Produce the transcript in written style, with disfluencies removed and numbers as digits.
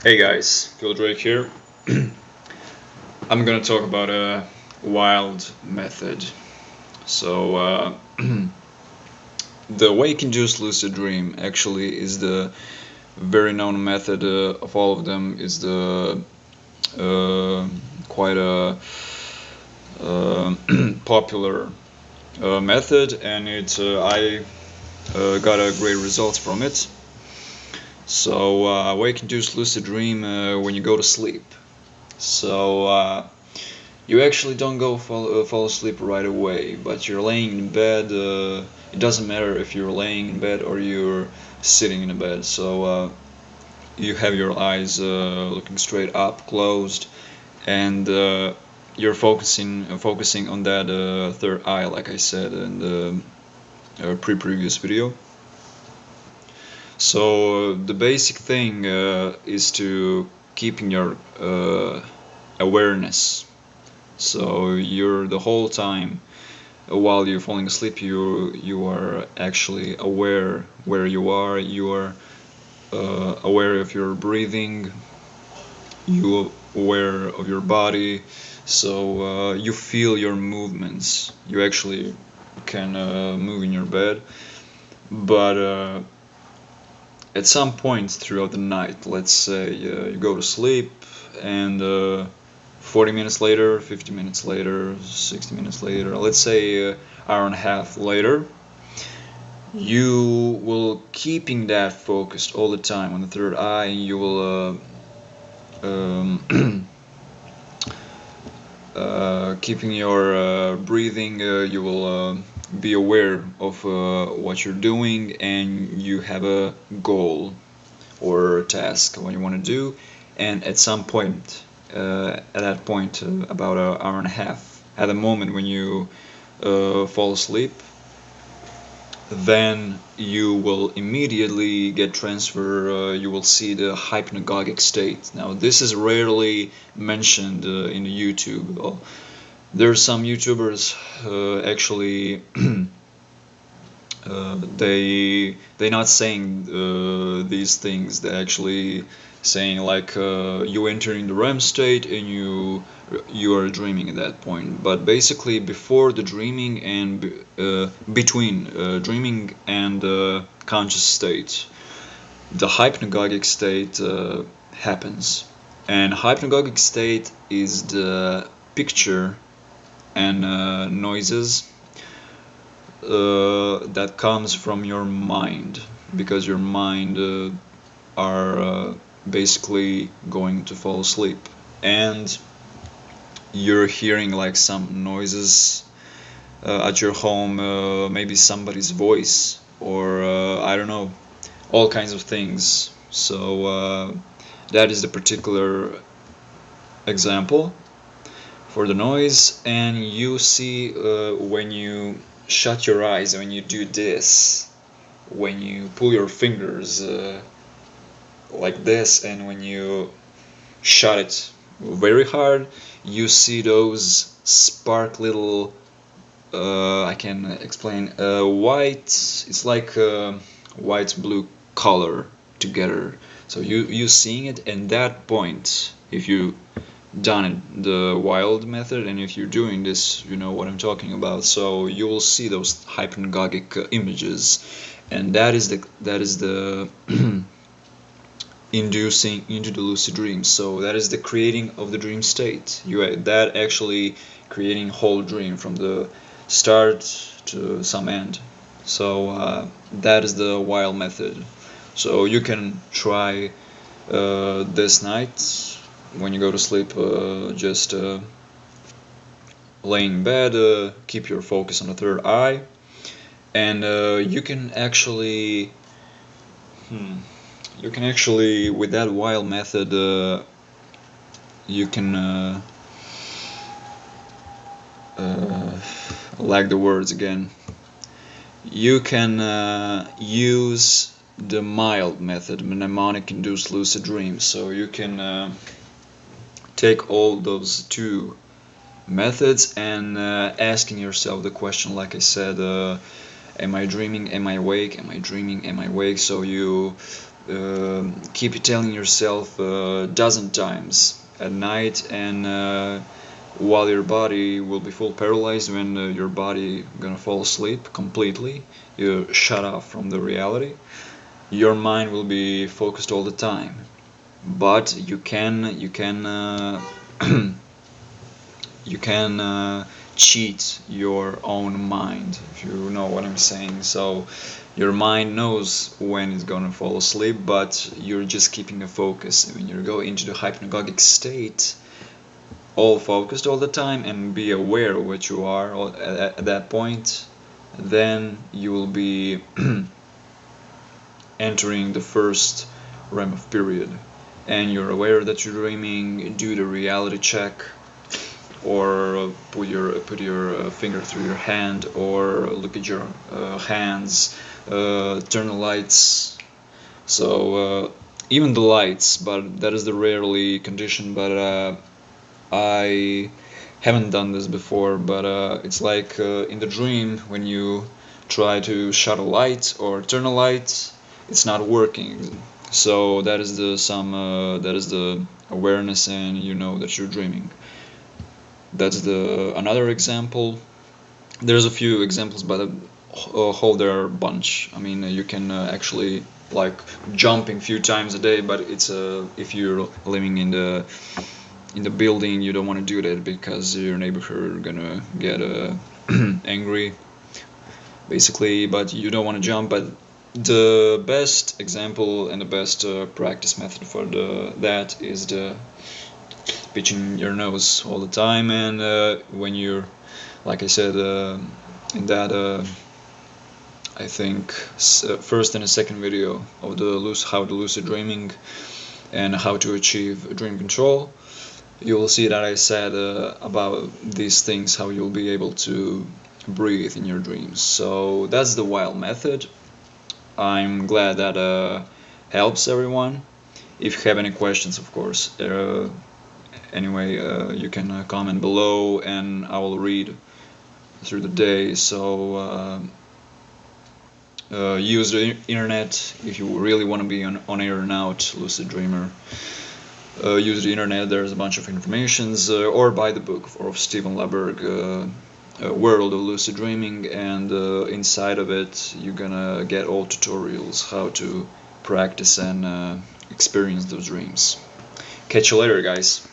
Hey guys, Drake here. I'm gonna talk about a wild method. So, the wake-induced lucid dream actually is the very known method of all of them. Is the uh, quite a popular method, and I got a great results from it. So, wake-induced lucid dream when you go to sleep. So. You actually don't go fall asleep right away, but you're laying in bed. It doesn't matter if you're laying in bed or you're sitting in a bed. So you have your eyes looking straight up, closed, and you're focusing on that third eye, like I said in the previous video. So the basic thing is to keeping your awareness. So you're the whole time while you're falling asleep, you are actually aware where you are. You are aware of your breathing. You are aware of your body. So you feel your movements. You actually can move in your bed, but at some point throughout the night, let's say you go to sleep and 40 minutes later, 50 minutes later, 60 minutes later, let's say hour and a half later, you will keeping that focused all the time on the third eye, and you will keeping your breathing, you will be aware of what you're doing, and you have a goal or task what you want to do, and at some point at that point about an hour and a half at the moment when you fall asleep, then you will immediately get transfer. You will see the hypnagogic state. Now this is rarely mentioned in YouTube. Well, there are some YouTubers actually they not saying these things. They actually saying like you entering the REM state and you are dreaming at that point. But basically, before the dreaming and between dreaming and conscious state, the hypnagogic state happens. And hypnagogic state is the picture and noises that comes from your mind, because your mind are basically going to fall asleep, and you're hearing like some noises at your home, maybe somebody's voice, or I don't know, all kinds of things. So that is the particular example for the noise. And you see when you shut your eyes, when you do this, when you pull your fingers like this, and when you shut it very hard, you see those spark little I can explain white, it's like white blue color together. So you seeing it, and that point, if you done it the wild method, and if you're doing this, you know what I'm talking about. So you will see those hypnagogic images, and that is the inducing into the lucid dream. So that is the creating of the dream state. You that actually creating whole dream from the start to some end. So that is the wild method. So you can try this night when you go to sleep. Just laying in bed, keep your focus on the third eye, and you can actually. You can actually, with that wild method, you can lack the words again. You can use the mild method, mnemonic induced lucid dreams. So you can take all those two methods and asking yourself the question, like I said, am I dreaming? Am I awake? Am I dreaming? Am I awake? So you keep telling yourself a dozen times at night, and while your body will be full paralyzed, when your body gonna fall asleep completely, you shut off from the reality, your mind will be focused all the time. But you can you can cheat your own mind, if you know what I'm saying. So your mind knows when it's gonna fall asleep, but you're just keeping a focus. When you go into the hypnagogic state, all focused all the time, and be aware of what you are at that point, then you will be entering the first REM of period, and you're aware that you're dreaming. Do the reality check, or put your finger through your hand, or look at your hands, turn the lights. So even the lights, but that is the rarely condition. But I haven't done this before, but it's like in the dream, when you try to shut a light or turn a light, it's not working. So that is the awareness, and you know that you're dreaming. That's the another example. There's a few examples, but whole there are a bunch. I mean, you can actually like jumping a few times a day, but it's if you're living in the building, you don't want to do that because your neighborhood are gonna get angry, basically. But you don't want to jump. But the best example and the best practice method for that is the pitching your nose all the time. And when you're, like I said, in that I think first and a second video of how to lucid dreaming and how to achieve dream control, you will see that I said about these things, how you'll be able to breathe in your dreams. So that's the wild method. I'm glad that helps everyone. If you have any questions, of course, anyway, you can comment below, and I will read through the day. So use the internet if you really want to be on air and out lucid dreamer. Use the internet. There's a bunch of informations, or buy the book of Stephen Laberg, World of Lucid Dreaming, and inside of it you're gonna get all tutorials how to practice and experience those dreams. Catch you later, guys.